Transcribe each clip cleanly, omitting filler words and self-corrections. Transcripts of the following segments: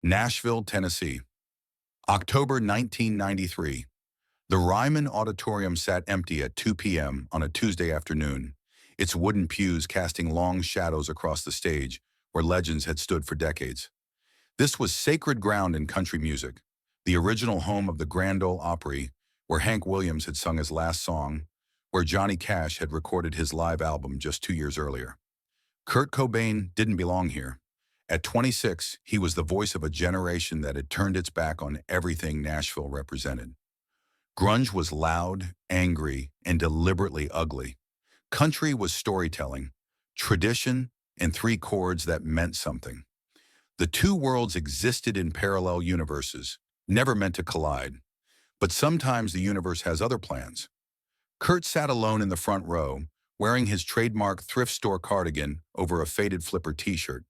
Nashville, Tennessee. October 1993. The Ryman Auditorium sat empty at 2 p.m. on a Tuesday afternoon, its wooden pews casting long shadows across the stage where legends had stood for decades. This was sacred ground in country music, the original home of the Grand Ole Opry, where Hank Williams had sung his last song, where Johnny Cash had recorded his live album just 2 years earlier. Kurt Cobain didn't belong here. At 26, he was the voice of a generation that had turned its back on everything Nashville represented. Grunge was loud, angry, and deliberately ugly. Country was storytelling, tradition, and three chords that meant something. The two worlds existed in parallel universes, never meant to collide. But sometimes the universe has other plans. Kurt sat alone in the front row, wearing his trademark thrift store cardigan over a faded flipper t-shirt.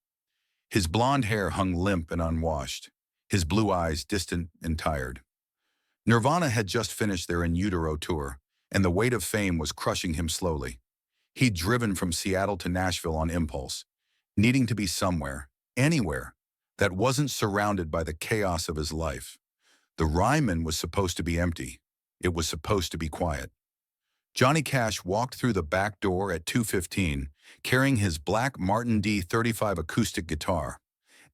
His blonde hair hung limp and unwashed, his blue eyes distant and tired. Nirvana had just finished their In Utero tour, and the weight of fame was crushing him slowly. He'd driven from Seattle to Nashville on impulse, needing to be somewhere, anywhere, that wasn't surrounded by the chaos of his life. The Ryman was supposed to be empty. It was supposed to be quiet. Johnny Cash walked through the back door at 2:15, carrying his black Martin D35 acoustic guitar.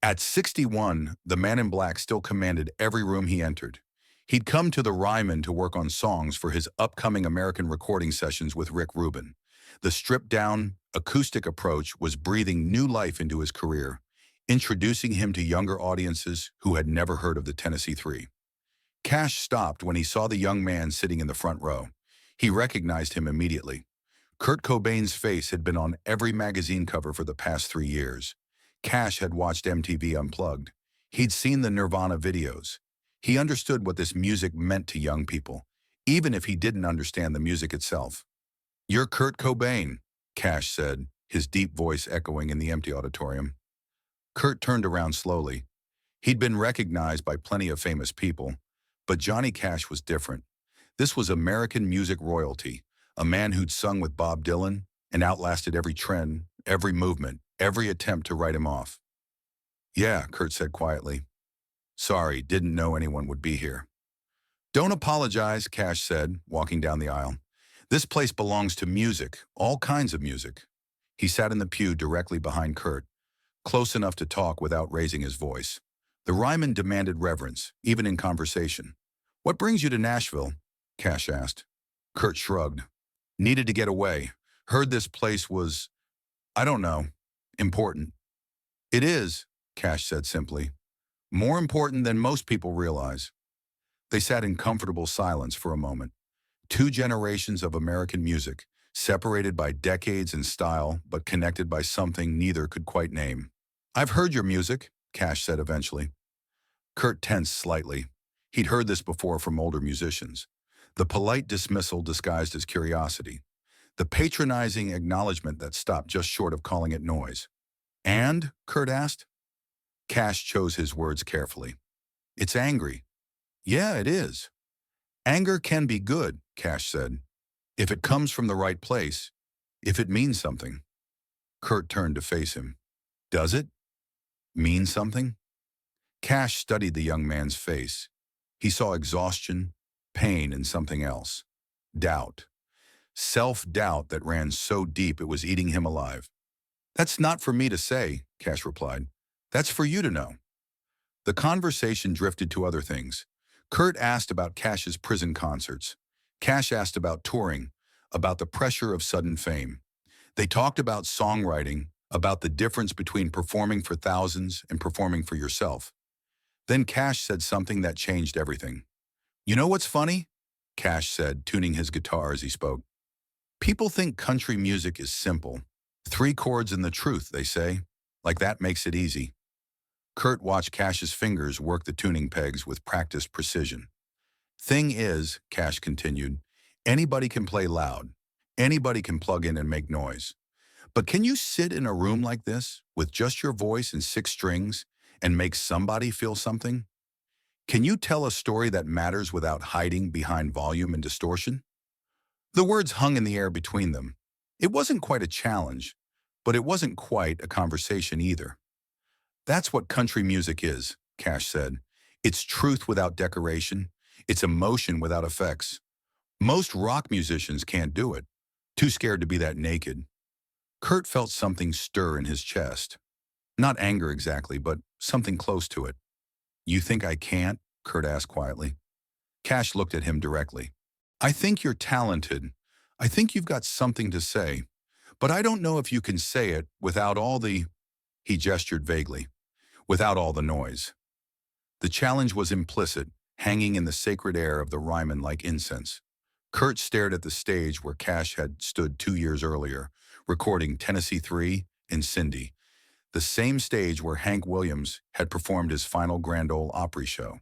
At 61, the man in black still commanded every room he entered. He'd come to the Ryman to work on songs for his upcoming American recording sessions with Rick Rubin. The stripped-down, acoustic approach was breathing new life into his career, introducing him to younger audiences who had never heard of the Tennessee Three. Cash stopped when he saw the young man sitting in the front row. He recognized him immediately. Kurt Cobain's face had been on every magazine cover for the past 3 years. Cash had watched MTV Unplugged. He'd seen the Nirvana videos. He understood what this music meant to young people, even if he didn't understand the music itself. "You're Kurt Cobain," Cash said, his deep voice echoing in the empty auditorium. Kurt turned around slowly. He'd been recognized by plenty of famous people, but Johnny Cash was different. This was American music royalty, a man who'd sung with Bob Dylan and outlasted every trend, every movement, every attempt to write him off. "Yeah," Kurt said quietly. "Sorry, didn't know anyone would be here." "Don't apologize," Cash said, walking down the aisle. "This place belongs to music, all kinds of music." He sat in the pew directly behind Kurt, close enough to talk without raising his voice. The Ryman demanded reverence, even in conversation. "What brings you to Nashville?" Cash asked. Kurt shrugged. "Needed to get away. Heard this place was, I don't know, important." "It is," Cash said simply. "More important than most people realize." They sat in comfortable silence for a moment. Two generations of American music, separated by decades and style, but connected by something neither could quite name. "I've heard your music," Cash said eventually. Kurt tensed slightly. He'd heard this before from older musicians. The polite dismissal disguised as curiosity. The patronizing acknowledgement that stopped just short of calling it noise. "And?" Kurt asked. Cash chose his words carefully. "It's angry." "Yeah, it is." "Anger can be good," Cash said, "if it comes from the right place, if it means something." Kurt turned to face him. "Does it mean something?" Cash studied the young man's face. He saw exhaustion, pain, and something else. Doubt. Self-doubt that ran so deep it was eating him alive. "That's not for me to say," Cash replied. "That's for you to know." The conversation drifted to other things. Kurt asked about Cash's prison concerts. Cash asked about touring, about the pressure of sudden fame. They talked about songwriting, about the difference between performing for thousands and performing for yourself. Then Cash said something that changed everything. "You know what's funny?" Cash said, tuning his guitar as he spoke. "People think country music is simple. 3 chords and the truth, they say. Like that makes it easy." Kurt watched Cash's fingers work the tuning pegs with practiced precision. "Thing is," Cash continued, "anybody can play loud. Anybody can plug in and make noise. But can you sit in a room like this, with just your voice and 6 strings, and make somebody feel something? Can you tell a story that matters without hiding behind volume and distortion?" The words hung in the air between them. It wasn't quite a challenge, but it wasn't quite a conversation either. That's what country music is, Cash said. It's truth without decoration. It's emotion without effects. Most rock musicians can't do it. Too scared to be that naked. Kurt felt something stir in his chest. Not anger exactly, but something close to it. You think I can't? Kurt asked quietly. Cash looked at him directly. I think you're talented. I think you've got something to say. But I don't know if you can say it without all the, he gestured vaguely, without all the noise. The challenge was implicit, hanging in the sacred air of the Ryman like incense. Kurt stared at the stage where Cash had stood 2 years earlier, recording Tennessee 3 and Cindy, the same stage where Hank Williams had performed his final Grand Ole Opry show.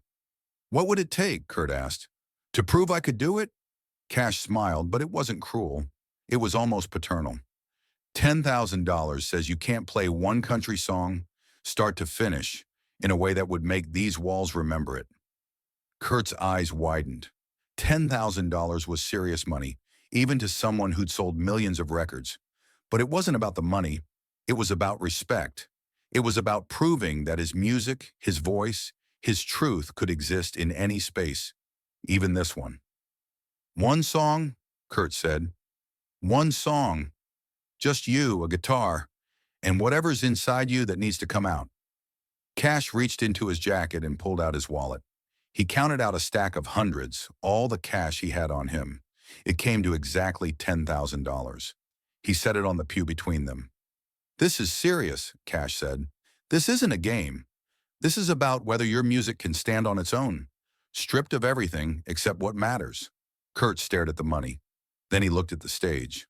What would it take, Kurt asked, to prove I could do it? Cash smiled, but it wasn't cruel. It was almost paternal. $10,000 says you can't play one country song, start to finish, in a way that would make these walls remember it. Kurt's eyes widened. $10,000 was serious money, even to someone who'd sold millions of records. But it wasn't about the money. It was about respect. It was about proving that his music, his voice, his truth could exist in any space, even this one. One song, Kurt said. One song. Just you, a guitar, and whatever's inside you that needs to come out. Cash reached into his jacket and pulled out his wallet. He counted out a stack of hundreds, all the cash he had on him. It came to exactly $10,000. He set it on the pew between them. This is serious, Cash said. This isn't a game. This is about whether your music can stand on its own, stripped of everything except what matters. Kurt stared at the money. Then he looked at the stage.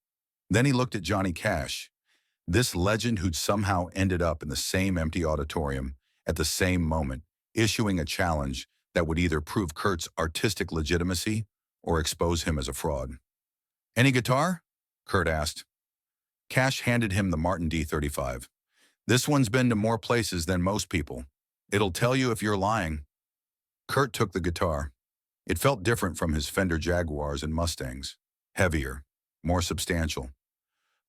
Then he looked at Johnny Cash, this legend who'd somehow ended up in the same empty auditorium at the same moment, issuing a challenge that would either prove Kurt's artistic legitimacy or expose him as a fraud. Any guitar? Kurt asked. Cash handed him the Martin D35. This one's been to more places than most people. It'll tell you if you're lying. Kurt took the guitar. It felt different from his Fender Jaguars and Mustangs. Heavier, more substantial.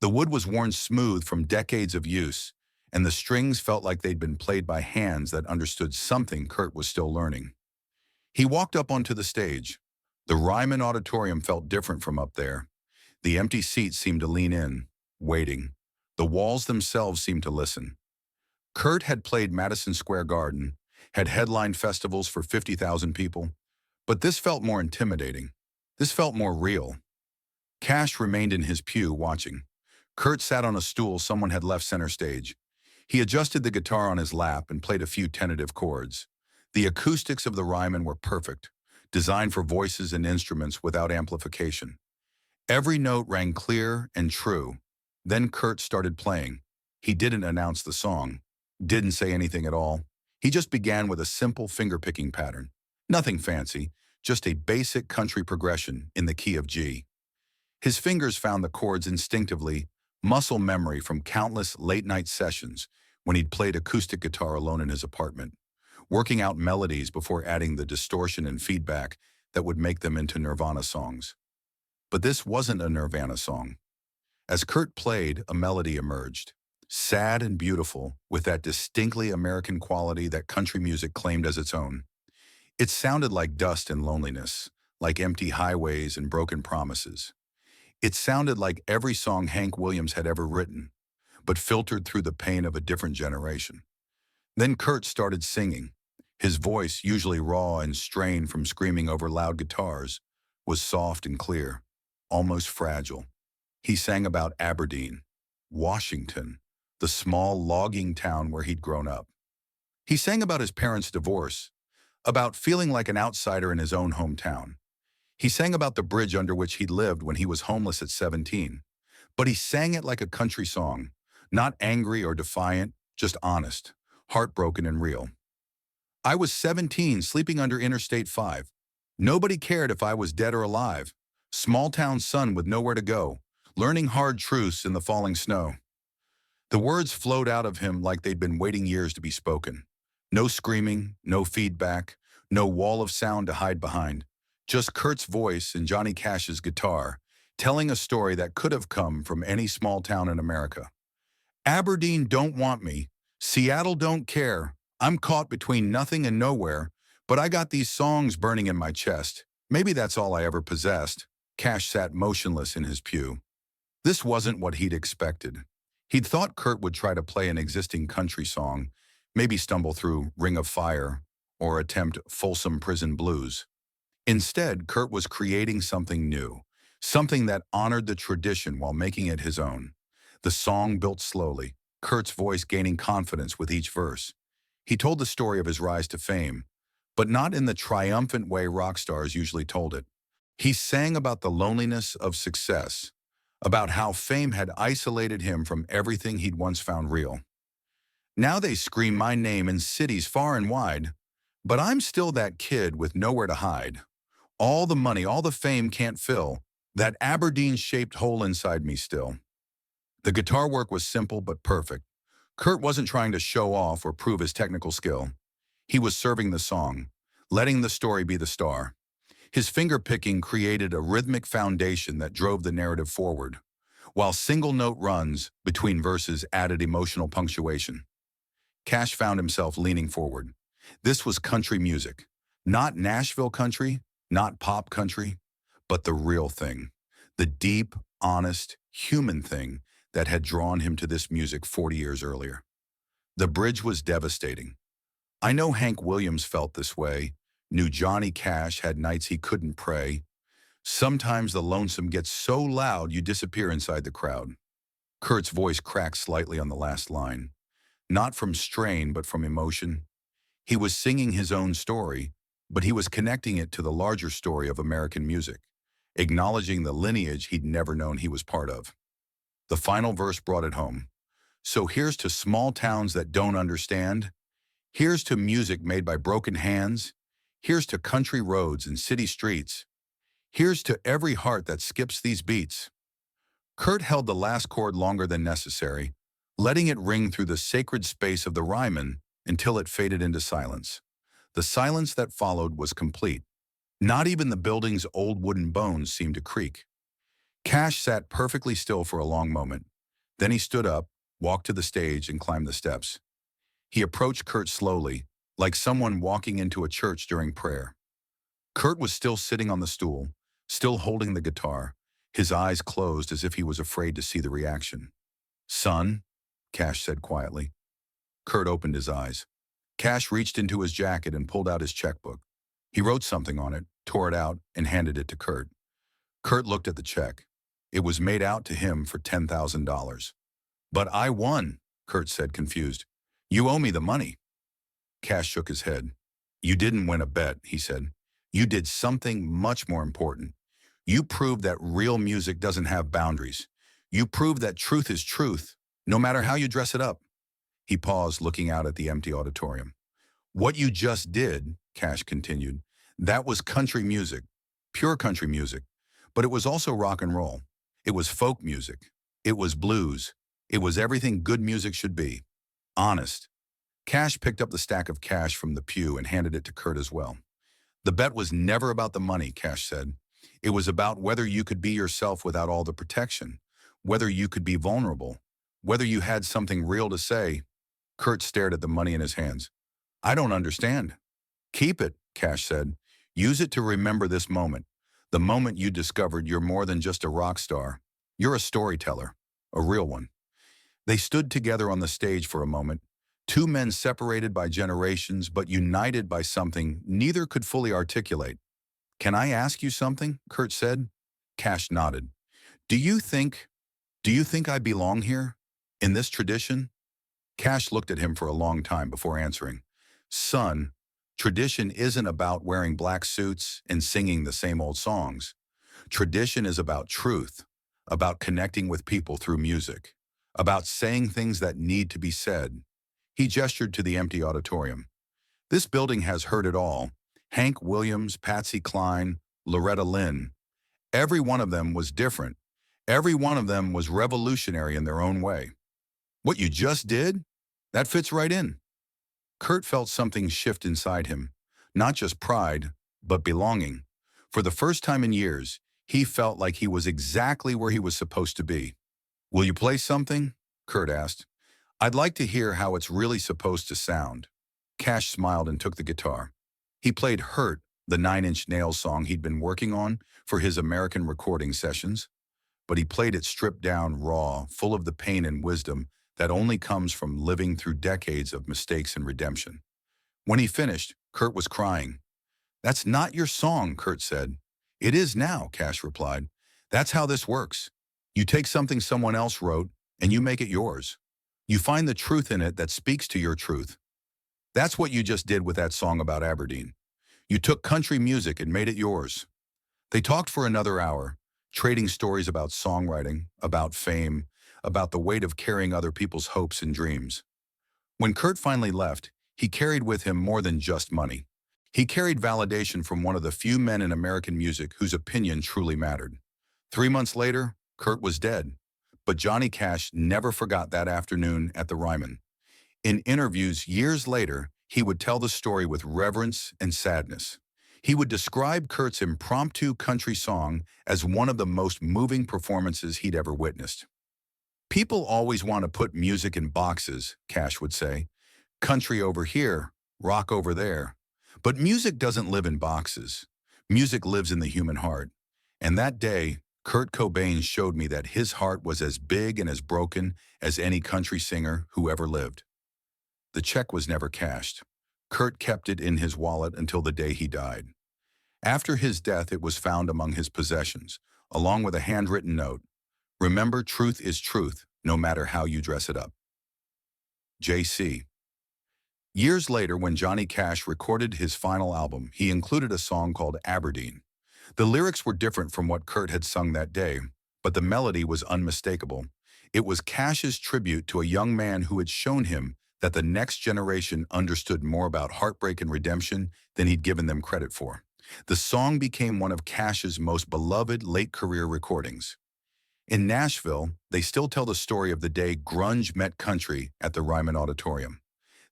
The wood was worn smooth from decades of use, and the strings felt like they'd been played by hands that understood something Kurt was still learning. He walked up onto the stage. The Ryman Auditorium felt different from up there. The empty seats seemed to lean in, waiting. The walls themselves seemed to listen. Kurt had played Madison Square Garden, had headlined festivals for 50,000 people, but this felt more intimidating. This felt more real. Cash remained in his pew watching. Kurt sat on a stool someone had left center stage. He adjusted the guitar on his lap and played a few tentative chords. The acoustics of the Ryman were perfect, designed for voices and instruments without amplification. Every note rang clear and true. Then Kurt started playing. He didn't announce the song, didn't say anything at all. He just began with a simple finger-picking pattern. Nothing fancy, just a basic country progression in the key of G. His fingers found the chords instinctively, muscle memory from countless late-night sessions when he'd played acoustic guitar alone in his apartment, working out melodies before adding the distortion and feedback that would make them into Nirvana songs. But this wasn't a Nirvana song. As Kurt played, a melody emerged, sad and beautiful, with that distinctly American quality that country music claimed as its own. It sounded like dust and loneliness, like empty highways and broken promises. It sounded like every song Hank Williams had ever written, but filtered through the pain of a different generation. Then Kurt started singing. His voice, usually raw and strained from screaming over loud guitars, was soft and clear, almost fragile. He sang about Aberdeen, Washington, the small logging town where he'd grown up. He sang about his parents' divorce, about feeling like an outsider in his own hometown. He sang about the bridge under which he'd lived when he was homeless at 17. But he sang it like a country song, not angry or defiant, just honest, heartbroken and real. I was 17, sleeping under Interstate 5. Nobody cared if I was dead or alive. Small-town son with nowhere to go, learning hard truths in the falling snow. The words flowed out of him like they'd been waiting years to be spoken. No screaming, no feedback, no wall of sound to hide behind. Just Kurt's voice and Johnny Cash's guitar, telling a story that could have come from any small town in America. Aberdeen don't want me. Seattle don't care. I'm caught between nothing and nowhere, but I got these songs burning in my chest. Maybe that's all I ever possessed. Cash sat motionless in his pew. This wasn't what he'd expected. He'd thought Kurt would try to play an existing country song, maybe stumble through Ring of Fire, or attempt Folsom Prison Blues. Instead, Kurt was creating something new, something that honored the tradition while making it his own. The song built slowly, Kurt's voice gaining confidence with each verse. He told the story of his rise to fame, but not in the triumphant way rock stars usually told it. He sang about the loneliness of success, about how fame had isolated him from everything he'd once found real. Now they scream my name in cities far and wide, but I'm still that kid with nowhere to hide. All the money, all the fame can't fill that Aberdeen-shaped hole inside me still. The guitar work was simple but perfect. Kurt wasn't trying to show off or prove his technical skill. He was serving the song, letting the story be the star. His finger-picking created a rhythmic foundation that drove the narrative forward, while single-note runs between verses added emotional punctuation. Cash found himself leaning forward. This was country music. Not Nashville country, not pop country, but the real thing. The deep, honest, human thing that had drawn him to this music 40 years earlier. The bridge was devastating. I know Hank Williams felt this way, knew Johnny Cash had nights he couldn't pray. Sometimes the lonesome gets so loud you disappear inside the crowd. Kurt's voice cracked slightly on the last line. Not from strain, but from emotion. He was singing his own story, but he was connecting it to the larger story of American music, acknowledging the lineage he'd never known he was part of. The final verse brought it home. So here's to small towns that don't understand. Here's to music made by broken hands. Here's to country roads and city streets. Here's to every heart that skips these beats. Kurt held the last chord longer than necessary, letting it ring through the sacred space of the Ryman until it faded into silence. The silence that followed was complete. Not even the building's old wooden bones seemed to creak. Cash sat perfectly still for a long moment. Then he stood up, walked to the stage, and climbed the steps. He approached Kurt slowly, like someone walking into a church during prayer. Kurt was still sitting on the stool, still holding the guitar, his eyes closed as if he was afraid to see the reaction. "Son," Cash said quietly. Kurt opened his eyes. Cash reached into his jacket and pulled out his checkbook. He wrote something on it, tore it out, and handed it to Kurt. Kurt looked at the check. It was made out to him for $10,000. "But I won," Kurt said, confused. "You owe me the money." Cash shook his head. "You didn't win a bet," he said. "You did something much more important. You proved that real music doesn't have boundaries. You proved that truth is truth, no matter how you dress it up." He paused, looking out at the empty auditorium. "What you just did," Cash continued, "that was country music, pure country music. But it was also rock and roll. It was folk music. It was blues. It was everything good music should be. Honest." Cash picked up the stack of cash from the pew and handed it to Kurt as well. "The bet was never about the money," Cash said. "It was about whether you could be yourself without all the protection, whether you could be vulnerable, whether you had something real to say." Kurt stared at the money in his hands. "I don't understand." "Keep it," Cash said. "Use it to remember this moment, the moment you discovered you're more than just a rock star. You're a storyteller, a real one." They stood together on the stage for a moment, two men separated by generations but united by something neither could fully articulate. "Can I ask you something?" Kurt said. Cash nodded. Do you think I belong here? In this tradition?" Cash looked at him for a long time before answering. "Son, tradition isn't about wearing black suits and singing the same old songs. Tradition is about truth, about connecting with people through music, about saying things that need to be said." He gestured to the empty auditorium. "This building has heard it all. Hank Williams, Patsy Cline, Loretta Lynn. Every one of them was different. Every one of them was revolutionary in their own way. What you just did? That fits right in." Kurt felt something shift inside him, not just pride, but belonging. For the first time in years, he felt like he was exactly where he was supposed to be. "Will you play something?" Kurt asked. "I'd like to hear how it's really supposed to sound." Cash smiled and took the guitar. He played Hurt, the Nine Inch Nails song he'd been working on for his American recording sessions, but he played it stripped down, raw, full of the pain and wisdom that only comes from living through decades of mistakes and redemption. When he finished, Kurt was crying. "That's not your song," Kurt said. "It is now," Cash replied. "That's how this works. You take something someone else wrote and you make it yours. You find the truth in it that speaks to your truth. That's what you just did with that song about Aberdeen. You took country music and made it yours." They talked for another hour, trading stories about songwriting, about fame, about the weight of carrying other people's hopes and dreams. When Kurt finally left, he carried with him more than just money. He carried validation from one of the few men in American music whose opinion truly mattered. 3 months later, Kurt was dead, but Johnny Cash never forgot that afternoon at the Ryman. In interviews years later, he would tell the story with reverence and sadness. He would describe Kurt's impromptu country song as one of the most moving performances he'd ever witnessed. "People always want to put music in boxes," Cash would say. "Country over here, rock over there. But music doesn't live in boxes. Music lives in the human heart. And that day, Kurt Cobain showed me that his heart was as big and as broken as any country singer who ever lived." The check was never cashed. Kurt kept it in his wallet until the day he died. After his death, it was found among his possessions, along with a handwritten note. "Remember, truth is truth, no matter how you dress it up." J.C. Years later, when Johnny Cash recorded his final album, he included a song called Aberdeen. The lyrics were different from what Kurt had sung that day, but the melody was unmistakable. It was Cash's tribute to a young man who had shown him that the next generation understood more about heartbreak and redemption than he'd given them credit for. The song became one of Cash's most beloved late-career recordings. In Nashville, they still tell the story of the day grunge met country at the Ryman Auditorium.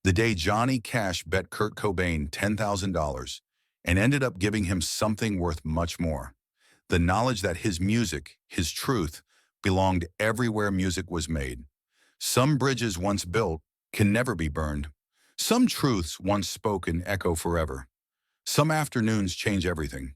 The day Johnny Cash bet Kurt Cobain $10,000 and ended up giving him something worth much more: the knowledge that his music, his truth, belonged everywhere music was made. Some bridges once built can never be burned. Some truths once spoken echo forever. Some afternoons change everything.